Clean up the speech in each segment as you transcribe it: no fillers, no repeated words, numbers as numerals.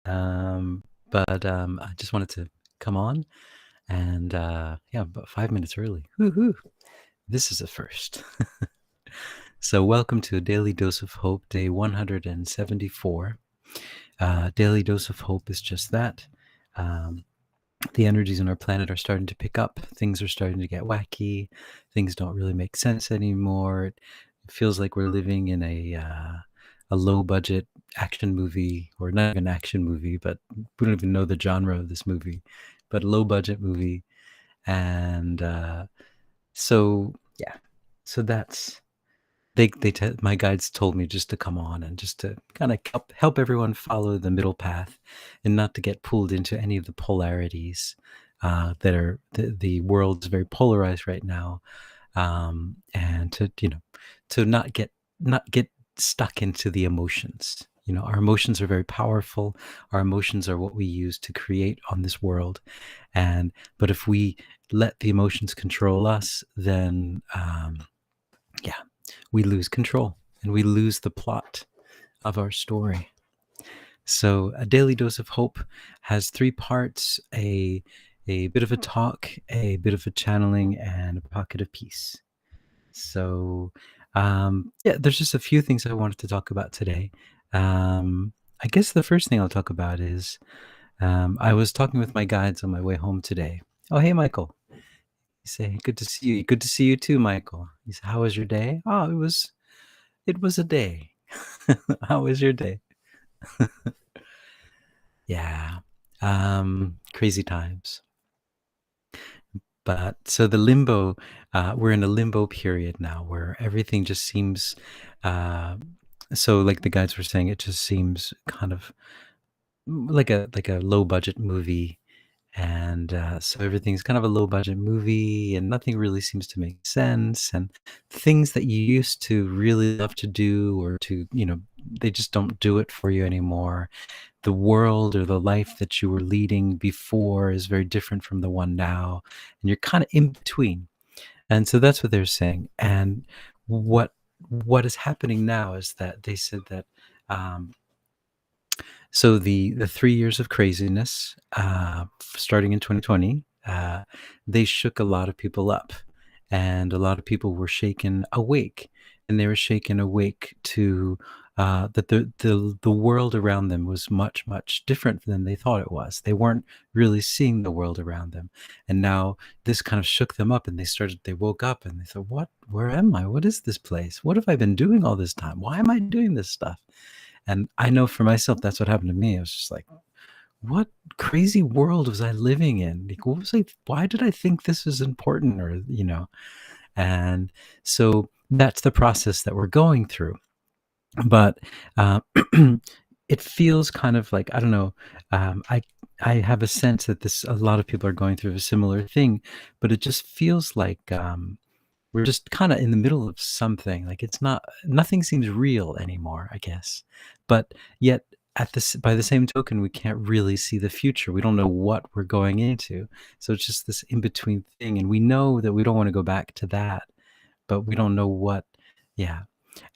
I just wanted to come on and about 5 minutes early. Woohoo! This is a first. So welcome to a Daily Dose of Hope, day 174. Daily Dose of Hope is just that. The energies on our planet are starting to pick up. Things are starting to get wacky. Things don't really make sense anymore. It feels like we're living in a low-budget action movie, or not even action movie, but we don't even know the genre of this movie, but a low-budget movie. And so that's my guides told me just to come on and just to kind of help everyone follow the middle path and not to get pulled into any of the polarities that are the world's very polarized right now, and to not get stuck into the emotions. Our emotions are very powerful. Our emotions are what we use to create on this world, but if we let the emotions control us, then we lose control and we lose the plot of our story. So a Daily Dose of Hope has 3 parts: a bit of a talk, a bit of a channeling, and a pocket of peace. So there's just a few things I wanted to talk about today. I guess the first thing I'll talk about is I was talking with my guides on my way home today. Oh, hey, Michael. You say, good to see you. Good to see you too, Michael. He said, how was your day? Oh, it was a day. How was your day? Yeah. Crazy times. But so the limbo, we're in a limbo period now where everything just seems, so like the guides were saying, it just seems kind of like a low budget movie. And so everything's kind of a low budget movie and nothing really seems to make sense. And things that you used to really love to do, or to, they just don't do it for you anymore. The world or the life that you were leading before is very different from the one now. And you're kind of in between. And so that's what they're saying. And what is happening now is that they said that so the 3 years of craziness, starting in 2020, they shook a lot of people up, and a lot of people were shaken awake, and they were shaken awake to that the world around them was much, much different than they thought it was. They weren't really seeing the world around them, and now this kind of shook them up, and they woke up and they thought, where am I? What is this place? What have I been doing all this time? Why am I doing this stuff? And I know for myself, that's what happened to me. I was just like, what crazy world was I living in? Like, why did I think this was important? Or, and so that's the process that we're going through. But it feels kind of like, I don't know, I have a sense that a lot of people are going through a similar thing, but it just feels like we're just kind of in the middle of something. Like nothing seems real anymore, I guess. But yet by the same token, we can't really see the future. We don't know what we're going into. So it's just this in-between thing. And we know that we don't want to go back to that, but we don't know what. Yeah.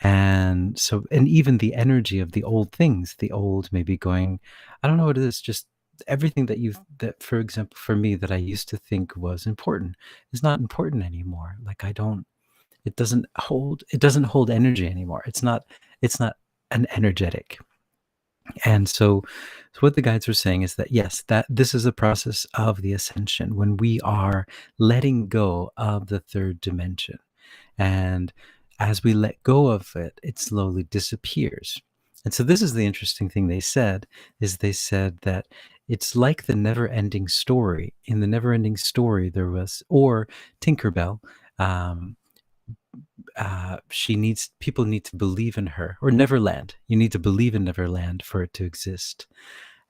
And so, and even the energy of the old things, the old maybe going, I don't know what it is, just everything that, for example, for me, that I used to think was important is not important anymore. Like it doesn't hold energy anymore. It's not an energetic. And so what the guides are saying is that, yes, that this is a process of the ascension, when we are letting go of the third dimension. And as we let go of it, it slowly disappears. And so this is the interesting thing they said that it's like the never-ending story. In the never-ending story, there was, or Tinkerbell, people need to believe in her, or Neverland. You need to believe in Neverland for it to exist.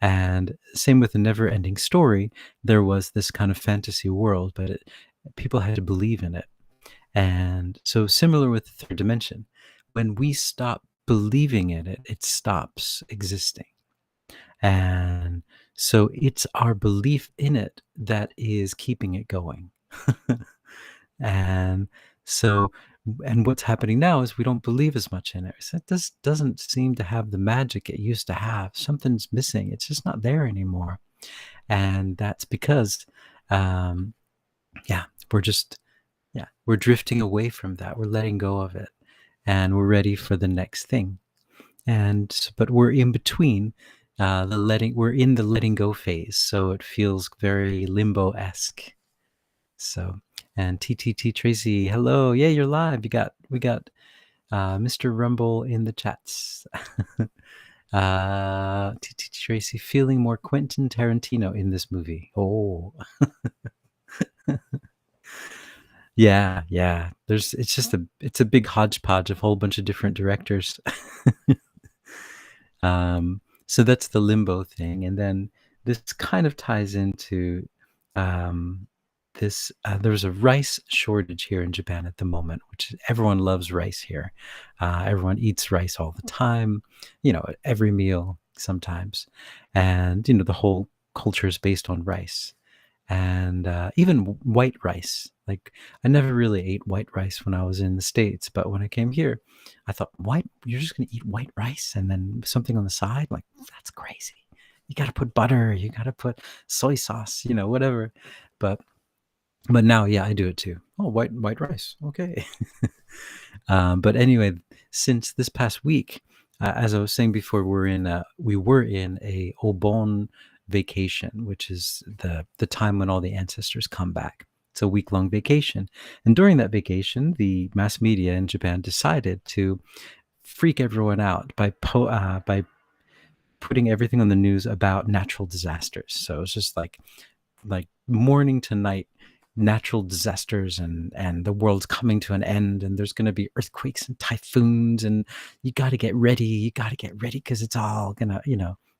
And same with the never-ending story, there was this kind of fantasy world, but people had to believe in it. And so similar with the third dimension, when we stop believing in it, it stops existing. And so it's our belief in it that is keeping it going. And so And what's happening now is we don't believe as much in it. So it just doesn't seem to have the magic it used to have. Something's missing. It's just not there anymore. And that's because, um, yeah, we're just, yeah, we're drifting away from that. We're letting go of it, and we're ready for the next thing. But we're in between we're in the letting go phase. So it feels very limbo-esque. So, and TTT Tracy, hello. Yeah, you're live. We got Mr. Rumble in the chats. TTT Tracy, feeling more Quentin Tarantino in this movie. Oh, yeah. It's a big hodgepodge of a whole bunch of different directors. So that's the limbo thing, and then this kind of ties into um, this. There's a rice shortage here in Japan at the moment, which everyone loves rice here. Everyone eats rice all the time, at every meal sometimes, and the whole culture is based on rice, and even white rice. Like, I never really ate white rice when I was in the States, but when I came here, I thought, white, you're just going to eat white rice and then something on the side? Like, that's crazy. You got to put butter, you got to put soy sauce, whatever. But now, yeah, I do it too. Oh, white rice. Okay. But anyway, since this past week, as I was saying before, we were in a Obon vacation, which is the time when all the ancestors come back. It's a week-long vacation, and during that vacation, the mass media in Japan decided to freak everyone out by putting everything on the news about natural disasters. So it's just like morning to night natural disasters, and the world's coming to an end, and there's going to be earthquakes and typhoons, and you got to get ready because it's all gonna,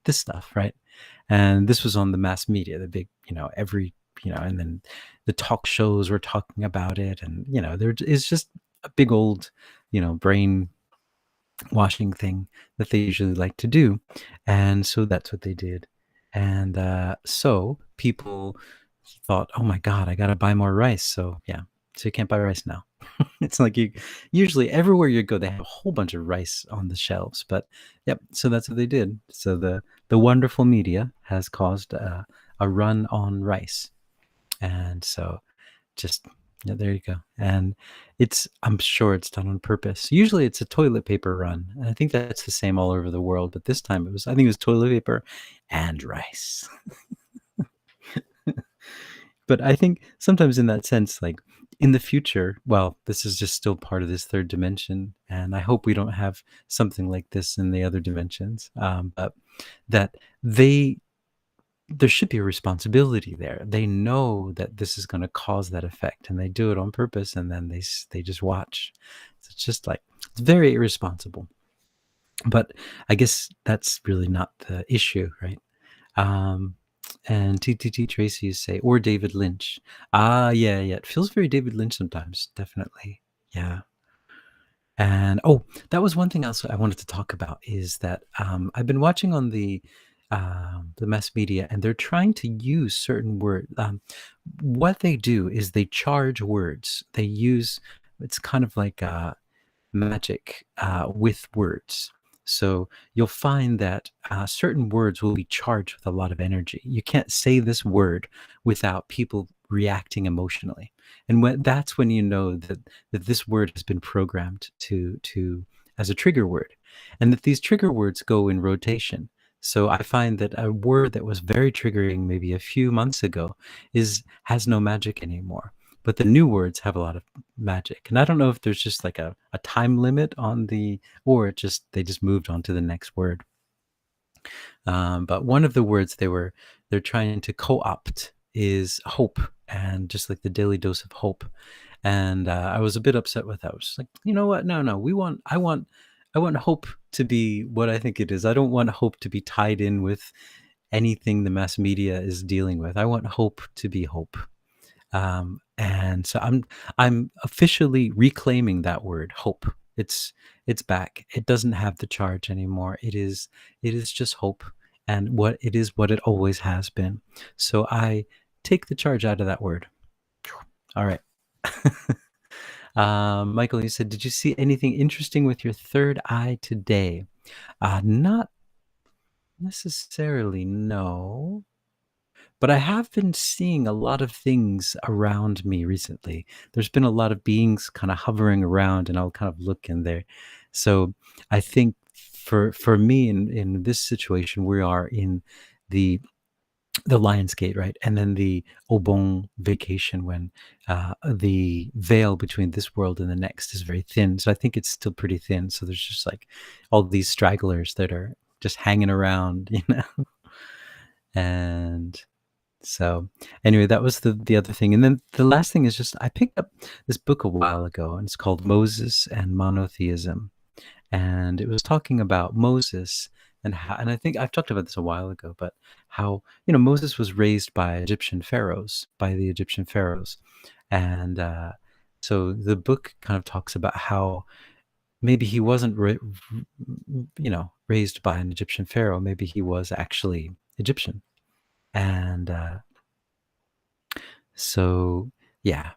this stuff, right? And this was on the mass media, the big, every, and then the talk shows were talking about it, and there is just a big old, brain washing thing that they usually like to do. And so that's what they did. And so people thought, oh my God, I got to buy more rice. So yeah, so you can't buy rice now. It's like usually everywhere you go, they have a whole bunch of rice on the shelves. But yep, so that's what they did. So the wonderful media has caused a run on rice. And so just, yeah, there you go. And I'm sure it's done on purpose. Usually it's a toilet paper run, and I think that's the same all over the world, but this time I think it was toilet paper and rice. But I think sometimes in that sense, like in the future, well, this is just still part of this third dimension, and I hope we don't have something like this in the other dimensions, but that there should be a responsibility there. They know that this is going to cause that effect, and they do it on purpose, and then they just watch. So it's just like, it's very irresponsible. But I guess that's really not the issue, right? And TTT Tracy, you say, or David Lynch. Yeah. It feels very David Lynch sometimes, definitely. Yeah. And that was one thing else I wanted to talk about, is that I've been watching on the mass media, and they're trying to use certain words. What they do is they charge words. It's kind of like magic with words. So you'll find that certain words will be charged with a lot of energy. You can't say this word without people reacting emotionally, and that's when you know that this word has been programmed to as a trigger word, and that these trigger words go in rotation. So I find that a word that was very triggering maybe a few months ago has no magic anymore, but the new words have a lot of magic. And I don't know if there's just like a time limit on or they just moved on to the next word. But one of the words they're trying to co-opt is hope, and just like the daily dose of hope. And I was a bit upset with that. I was just like, you know what? No, I want hope to be what I think it is. I don't want hope to be tied in with anything the mass media is dealing with. I want hope to be hope. And so I'm officially reclaiming that word, hope. It's back. It doesn't have the charge anymore. It is just hope, and what it always has been. So I take the charge out of that word. All right. Michael, you said, did you see anything interesting with your third eye today? Not necessarily, no. But I have been seeing a lot of things around me recently. There's been a lot of beings kind of hovering around, and I'll kind of look in there. So I think for me in this situation, we are in the Lion's Gate, right? And then the Obon vacation, when the veil between this world and the next is very thin. So I think it's still pretty thin. So there's just like all these stragglers that are just hanging around, And so anyway, that was the other thing. And then the last thing is just I picked up this book a while ago, and it's called Moses and Monotheism. And it was talking about Moses and how, and I think I've talked about this a while ago, but how, Moses was raised by the Egyptian pharaohs. And so the book kind of talks about how maybe he wasn't, raised by an Egyptian pharaoh. Maybe he was actually Egyptian. And so, yeah.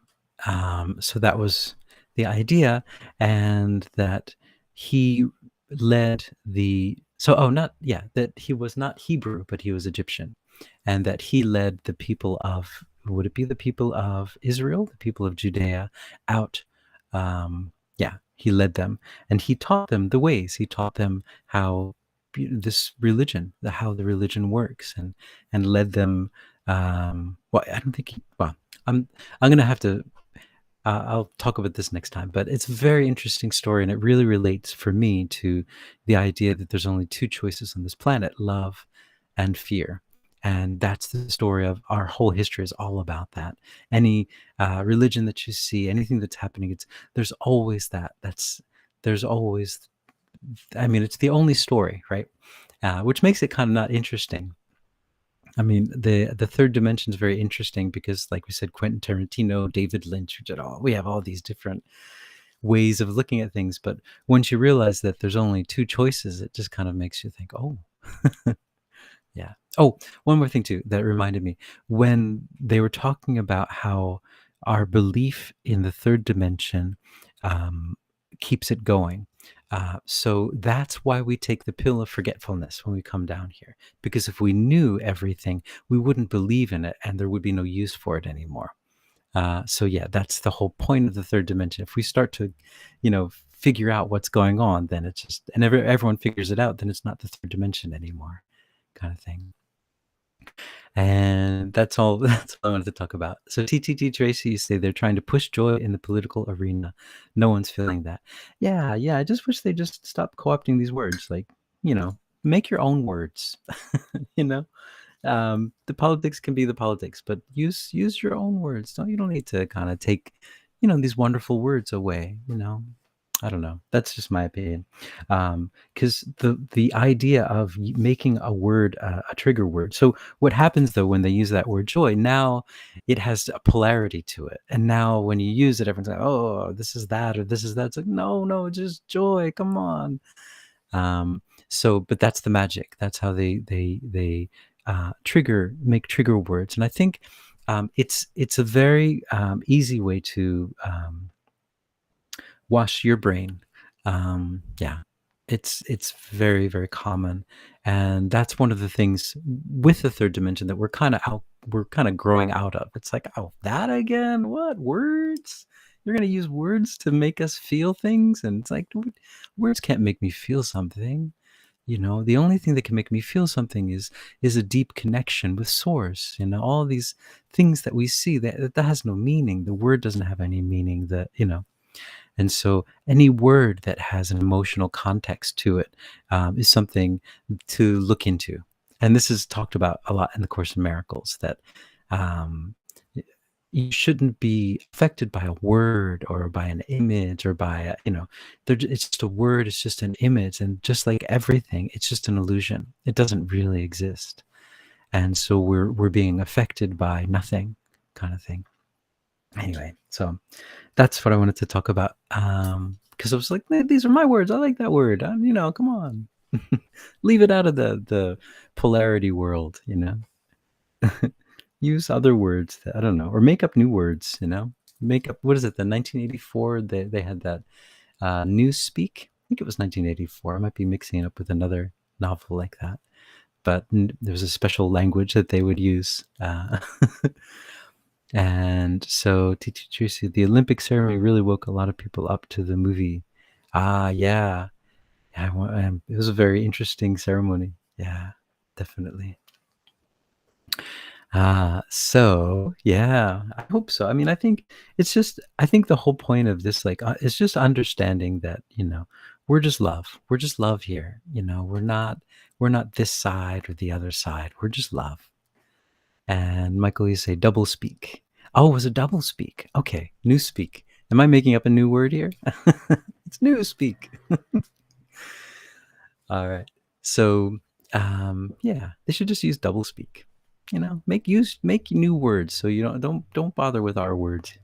So that was the idea, and that he led that he was not Hebrew, but he was Egyptian, and that he led the people of, would it be the people of Israel, the people of Judea, out. He led them, and he taught them the ways. He taught them how this religion, how the religion works, and led them. Well, I don't think. I'm gonna have to. I'll talk about this next time, but it's a very interesting story, and it really relates for me to the idea that there's only two choices on this planet: love and fear. And that's the story of our whole history, is all about that. Any religion that you see, anything that's happening, there's always that. There's always. I mean, it's the only story, right? Which makes it kind of not interesting. I mean, the third dimension is very interesting because, like we said, Quentin Tarantino, David Lynch, we have all these different ways of looking at things. But once you realize that there's only two choices, it just kind of makes you think, oh, yeah. Oh, one more thing too that reminded me, when they were talking about how our belief in the third dimension keeps it going. So that's why we take the pill of forgetfulness when we come down here. Because if we knew everything, we wouldn't believe in it, and there would be no use for it anymore. So yeah, that's the whole point of the third dimension. If we start to, figure out what's going on, then it's just, and everyone figures it out, then it's not the third dimension anymore, kind of thing. And that's all. That's all I wanted to talk about. So TTT Tracy, you say they're trying to push joy in the political arena. No one's feeling that. Yeah. I just wish they just stop co-opting these words. Like, make your own words. The politics can be the politics, but use your own words. You don't need to kind of take, these wonderful words away. I don't know. That's just my opinion. Because the idea of making a word a trigger word. So what happens though when they use that word joy? Now it has a polarity to it, and now when you use it, everyone's like, "Oh, this is that, or this is that." It's like, no, just joy. Come on. But that's the magic. That's how they make trigger words, and I think it's a very easy way to wash your brain. Yeah, it's very, very common, and that's one of the things with the third dimension that we're kind of growing out of. It's like, oh, that again? What words? You're gonna use words to make us feel things, and it's like, words can't make me feel something. The only thing that can make me feel something is a deep connection with source. All these things that we see, that has no meaning. The word doesn't have any meaning. And so any word that has an emotional context to it is something to look into. And this is talked about a lot in the Course in Miracles, that you shouldn't be affected by a word or by an image or by it's just a word, it's just an image, and just like everything, it's just an illusion. It doesn't really exist. And so we're being affected by nothing, kind of thing. Anyway, so that's what I wanted to talk about, because I was like, these are my words, I like that word, come on. Leave it out of the polarity world. Use other words that, I don't know, or make up new words. make up, what is it, the 1984, they had that Newspeak. I think it was 1984. I might be mixing it up with another novel like that. But there was a special language that they would use. And so, T.T. Tracy, the Olympic ceremony really woke a lot of people up to the movie. Yeah. It was a very interesting ceremony. Yeah, definitely. So yeah, I hope so. I mean, I think the whole point of this, like, is just understanding that, we're just love. We're just love here. We're not this side or the other side. We're just love. And Michael, you say double speak. Oh, it was a double speak. Okay, new speak. Am I making up a new word here? It's new speak. All right. So, yeah, they should just use double speak. Make new words so you don't bother with our words.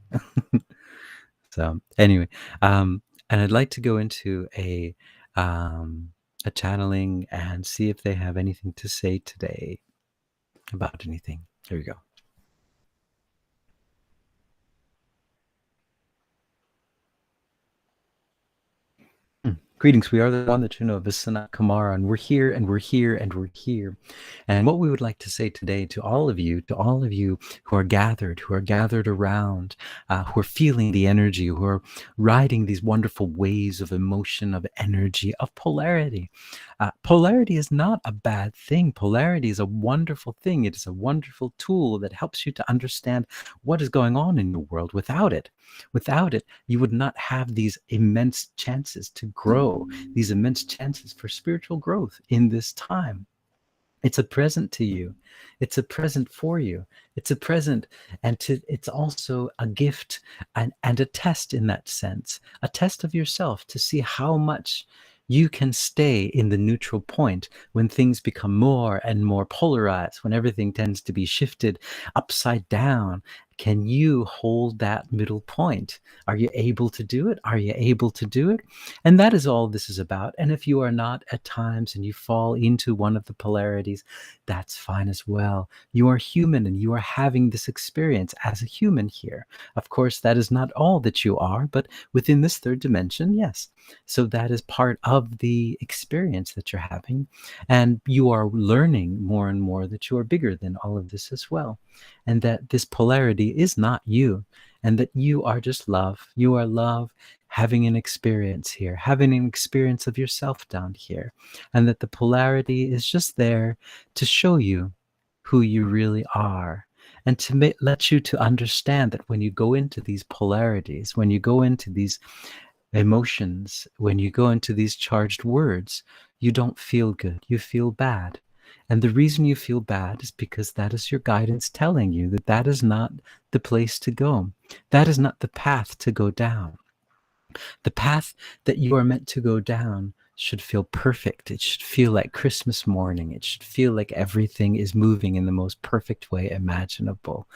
So anyway, and I'd like to go into a channeling and see if they have anything to say today about anything. Here we go. Greetings. We are the one that you know of as Sanatkumara, and we're here, and we're here, and we're here. And what we would like to say today to all of you who are gathered around, who are feeling the energy, who are riding these wonderful waves of emotion, of energy, of polarity. Polarity is not a bad thing. Polarity is a wonderful thing. It is a wonderful tool that helps you to understand what is going on in the world. Without it, you would not have these immense chances to grow, these immense chances for spiritual growth in this time. It's a present to you. It's a present for you. It's a present, and it's also a gift and a test in that sense, a test of yourself to see how much you can stay in the neutral point when things become more and more polarized, when everything tends to be shifted upside down. Can you hold that middle point? Are you able to do it? Are you able to do it? And that is all this is about. And if you are not at times and you fall into one of the polarities, that's fine as well. You are human and you are having this experience as a human here. Of course, that is not all that you are, but within this third dimension, yes. So that is part of the experience that you're having. And you are learning more and more that you are bigger than all of this as well. And that this polarity is not you, and that you are just love. You are love having an experience here, having an experience of yourself down here, and that the polarity is just there to show you who you really are, and to let you to understand that when you go into these polarities, when you go into these emotions, when you go into these charged words, you don't feel good, you feel bad. And the reason you feel bad is because that is your guidance telling you that that is not the place to go. That is not the path to go down. The path that you are meant to go down should feel perfect. It should feel like Christmas morning. It should feel like everything is moving in the most perfect way imaginable.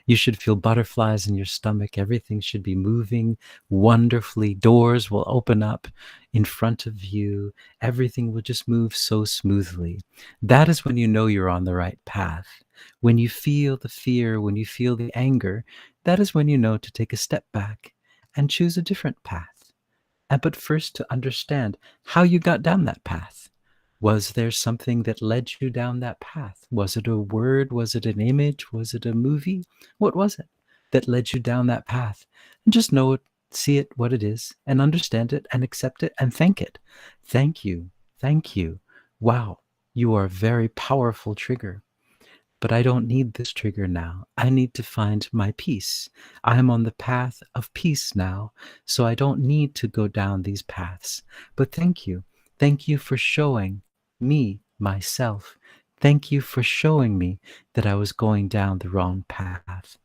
You should feel butterflies in your stomach. Everything should be moving wonderfully. Doors will open up in front of you. Everything will just move so smoothly. That is when you know you're on the right path. When you feel the fear, when you feel the anger, that is when you know to take a step back and choose a different path. But first, to understand how you got down that path. Was there something that led you down that path? Was it a word? Was it an image? Was it a movie? What was it that led you down that path? And just know it, see it, what it is, and understand it, and accept it, and thank it. Thank you. Thank you. Wow, you are a very powerful trigger. But I don't need this trigger now. I need to find my peace. I'm on the path of peace now, so I don't need to go down these paths. But thank you. Thank you for showing me myself. Thank you for showing me that I was going down the wrong path.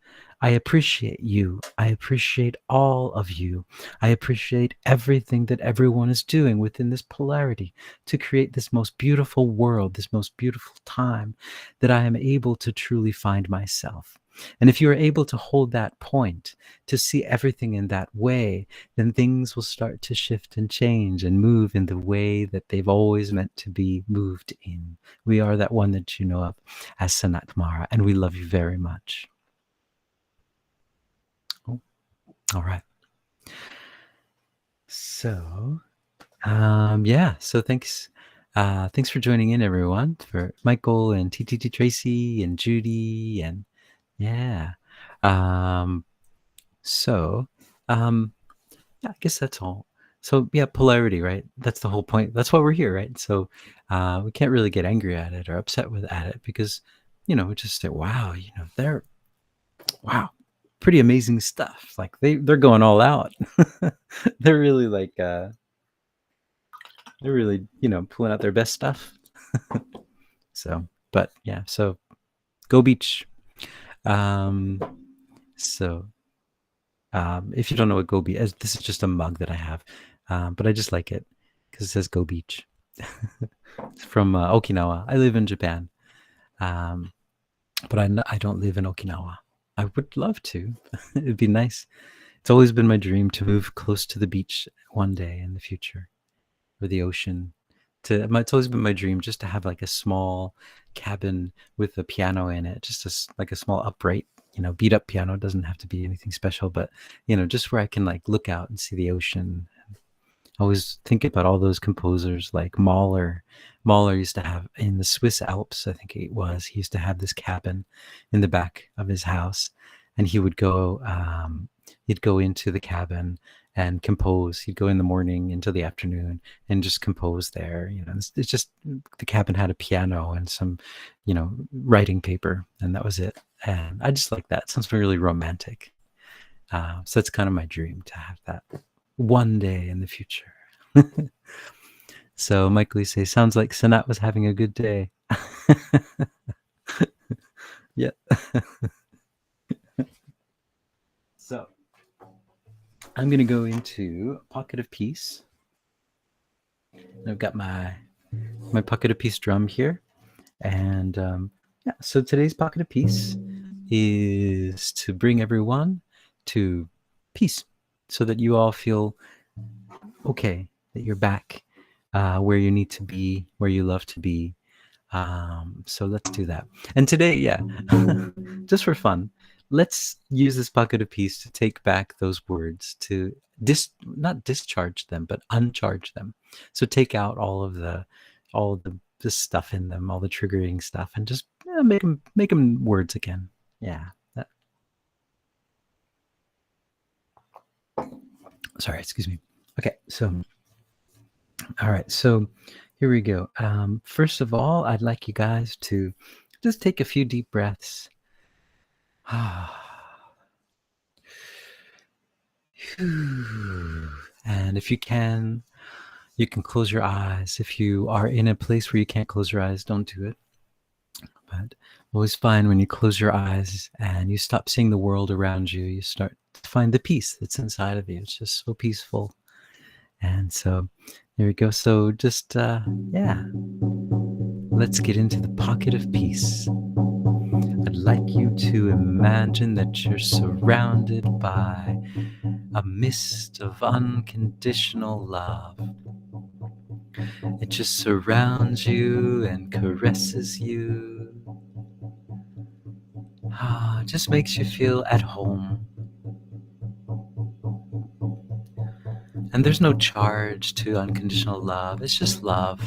I appreciate you. I appreciate all of you. I appreciate everything that everyone is doing within this polarity to create this most beautiful world, this most beautiful time, that I am able to truly find myself. And if you are able to hold that point, to see everything in that way, then things will start to shift and change and move in the way that they've always meant to be moved in. We are that one that you know of as Sanatkumara, and we love you very much. Oh. All right. So, yeah. So thanks for joining in, everyone. For Michael and TTT Tracy and Judy and yeah. Um, so, yeah, I guess that's all. So yeah, polarity, right? That's the whole point. That's why we're here, right? So, we can't really get angry at it or upset at it because, we just say, wow, they're wow, pretty amazing stuff. Like they're going all out. They're really like they're really pulling out their best stuff. So but yeah, so go beach. um so if you don't know what go beach is, this is just a mug that I have, but I just like it because it says go beach. It's from Okinawa. I live in Japan, um but I don't live in Okinawa. I would love to. It'd be nice. It's always been my dream to move close to the beach one day in the future, or the ocean. It's always been my dream just to have like a small cabin with a piano in it, just like a small upright, beat up piano. It doesn't have to be anything special, but just where I can like look out and see the ocean. I always think about all those composers like Mahler. Mahler used to have in the Swiss Alps, I think it was, he used to have this cabin in the back of his house, and he'd go into the cabin and compose. He'd go in the morning into the afternoon and just compose there. It's just the cabin had a piano and some, writing paper, and that was it. And I just like that. It sounds really romantic. So that's kind of my dream to have that one day in the future. So Michael, you say, sounds like Sanat was having a good day. Yeah. So I'm going to go into Pocket of Peace. I've got my Pocket of Peace drum here. And yeah, so today's Pocket of Peace is to bring everyone to peace so that you all feel okay, that you're back where you need to be, where you love to be. So let's do that. And today, yeah, just for fun, let's use this Pocket of Peace to take back those words, to not discharge them, but uncharge them. So take out all the stuff in them, all the triggering stuff, and just make them words again. Yeah. Sorry, excuse me. Okay, so all right, so here we go. First of all, I'd like you guys to just take a few deep breaths. And if you can close your eyes. If you are in a place where you can't close your eyes, don't do it. But always find when you close your eyes and you stop seeing the world around you, you start to find the peace that's inside of you. It's just so peaceful. And so there we go. So just, yeah, let's get into the Pocket of Peace. I'd like you to imagine that you're surrounded by a mist of unconditional love. It just surrounds you and caresses you. Just makes you feel at home. And there's no charge to unconditional love. It's just love.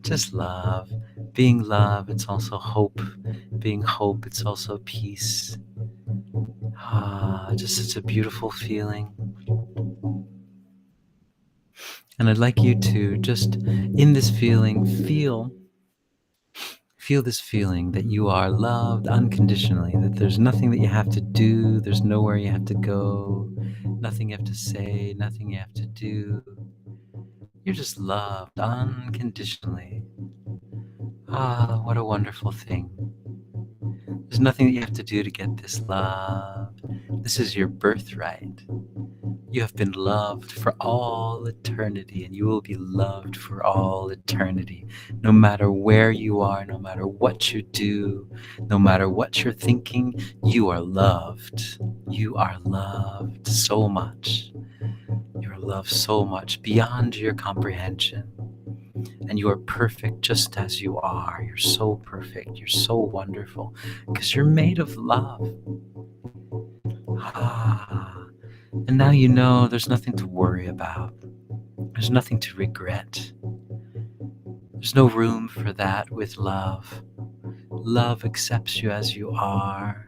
Just love. Being love, it's also hope. Being hope, it's also peace. Just such a beautiful feeling. And I'd like you to just, in this feeling, feel this feeling that you are loved unconditionally, that there's nothing that you have to do, there's nowhere you have to go, nothing you have to say, nothing you have to do. You're just loved unconditionally. What a wonderful thing. There's nothing that you have to do to get this love. This is your birthright. You have been loved for all eternity, and you will be loved for all eternity. No matter where you are, no matter what you do, no matter what you're thinking, you are loved. You are loved so much. You are loved so much beyond your comprehension. And you are perfect just as you are. You're so perfect. You're so wonderful because you're made of love. And now you know there's nothing to worry about. There's nothing to regret. There's no room for that with love. Love accepts you as you are.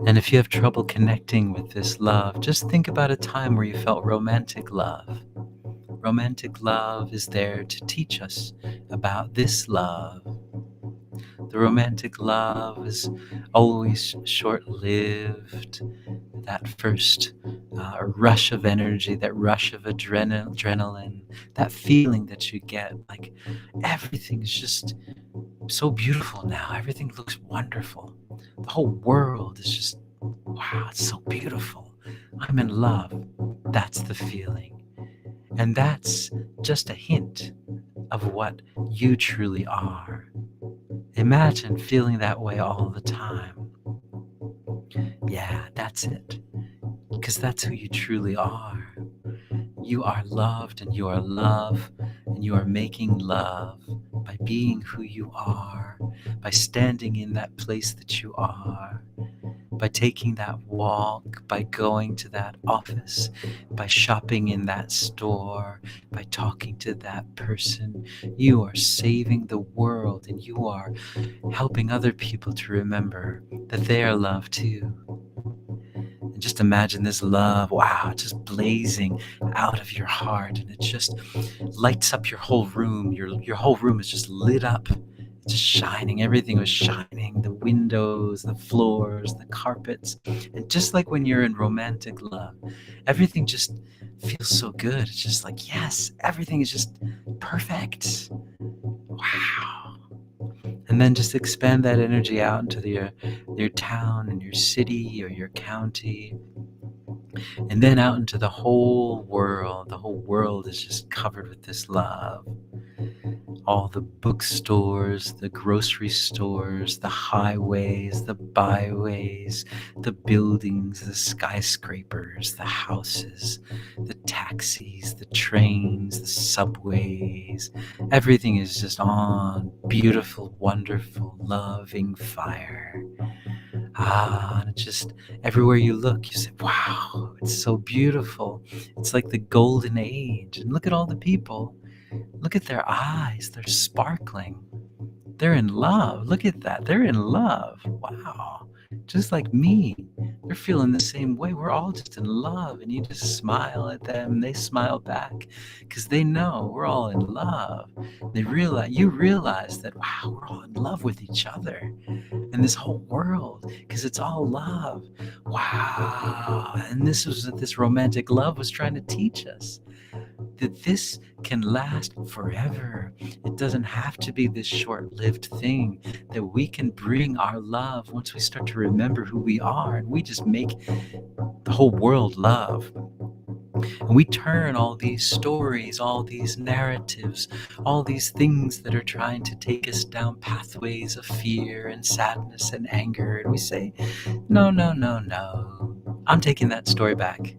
And if you have trouble connecting with this love, just think about a time where you felt romantic love. Romantic love is there to teach us about this love. The romantic love is always short lived. That first rush of energy, that rush of adrenaline, that feeling that you get like everything is just so beautiful now. Everything looks wonderful. The whole world is just, wow, it's so beautiful. I'm in love. That's the feeling. And that's just a hint of what you truly are. Imagine feeling that way all the time. Yeah, that's it. Because that's who you truly are. You are loved and you are love, and you are making love by being who you are, by standing in that place that you are, by taking that walk, by going to that office, by shopping in that store, by talking to that person. You are saving the world and you are helping other people to remember that they are loved too. And just imagine this love, wow, just blazing out of your heart, and it just lights up your whole room. Your whole room is just lit up, just shining. Everything was shining. The windows, the floors, the carpets. And just like when you're in romantic love, everything just feels so good. It's just like, yes, everything is just perfect. Wow. And then just expand that energy out into your town and your city or your county, and then out into the whole world. The whole world is just covered with this love. All the bookstores, the grocery stores, the highways, the byways, the buildings, the skyscrapers, the houses, the taxis, the trains, the subways. Everything is just on beautiful, wonderful, loving fire. And it just, everywhere you look, you say, wow, it's so beautiful. It's like the golden age. And look at all the people. Look at their eyes. They're sparkling. They're in love. Look at that. They're in love. Wow. Just like me. They're feeling the same way. We're all just in love. And you just smile at them. And they smile back because they know we're all in love. You realize that, wow, we're all in love with each other and this whole world because it's all love. Wow. And this was what this romantic love was trying to teach us, that this can last forever. It doesn't have to be this short-lived thing, that we can bring our love once we start to remember who we are, and we just make the whole world love. And we turn all these stories, all these narratives, all these things that are trying to take us down pathways of fear and sadness and anger, and we say, no, no, no, no. I'm taking that story back.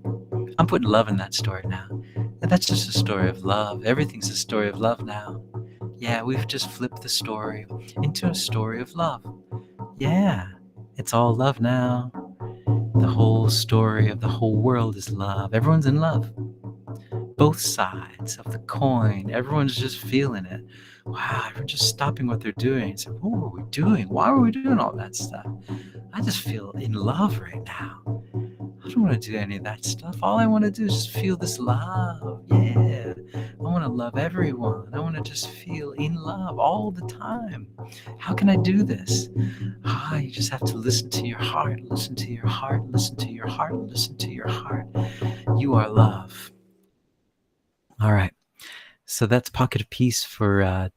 I'm putting love in that story now. And that's just a story of love. Everything's a story of love now. Yeah, we've just flipped the story into a story of love. Yeah, it's all love now. The whole story of the whole world is love. Everyone's in love. Both sides of the coin. Everyone's just feeling it. Wow, everyone's just stopping what they're doing and saying, what are we doing? Why are we doing all that stuff? I just feel in love right now. I don't want to do any of that stuff. All I want to do is just feel this love. Yeah. I want to love everyone. I want to just feel in love all the time. How can I do this? You just have to listen to your heart. Listen to your heart. Listen to your heart. Listen to your heart. You are love. All right. So that's Pocket of Peace for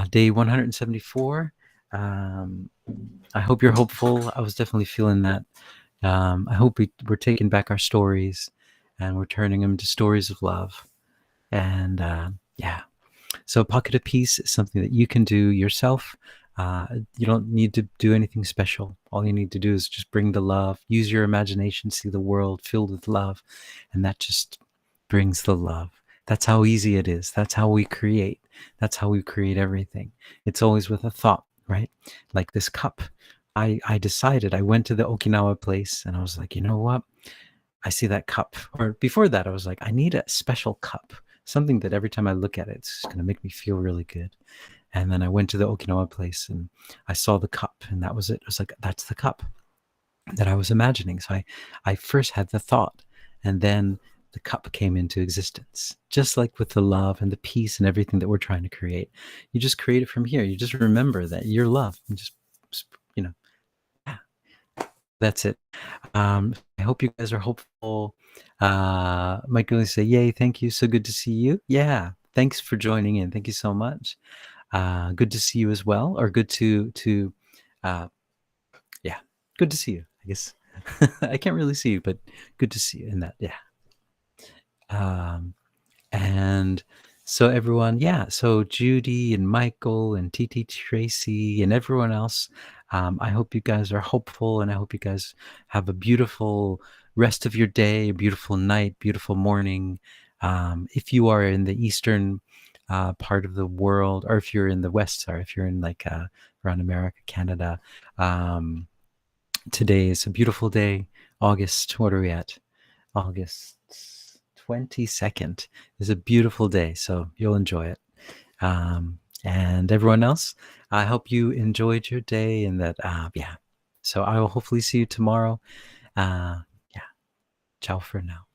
day 174. I hope you're hopeful. I was definitely feeling that. I hope we're taking back our stories and we're turning them into stories of love. And yeah, so Pocket of Peace is something that you can do yourself. You don't need to do anything special. All you need to do is just bring the love, use your imagination, see the world filled with love, and that just brings the love. That's how easy it is. That's how we create. That's how we create everything. It's always with a thought, right? Like this cup. I decided, I went to the Okinawa place and I was like, you know what? I see that cup. Or before that, I was like, I need a special cup, something that every time I look at it, it's going to make me feel really good. And then I went to the Okinawa place and I saw the cup, and that was it. I was like, that's the cup that I was imagining. So I first had the thought, and then the cup came into existence. Just like with the love and the peace and everything that we're trying to create. You just create it from here. You just remember that you're love. And just, you know, yeah, that's it. I hope you guys are hopeful. Mike going to say, yay, thank you. So good to see you. Yeah, thanks for joining in. Thank you so much. Good to see you as well, or good to uh, yeah, good to see you, I guess. I can't really see you, but good to see you in that. Yeah. Um, and so everyone, yeah, so Judy and Michael and TT Tracy and everyone else, I hope you guys are hopeful, and I hope you guys have a beautiful rest of your day, a beautiful night, beautiful morning. If you are in the eastern part of the world, or if you're in the west, sorry, if you're in like around America, Canada, um, today is a beautiful day. August, what are we at? August 22nd is a beautiful day, so you'll enjoy it. And everyone else, I hope you enjoyed your day, and that, yeah. So I will hopefully see you tomorrow. Yeah. Ciao for now.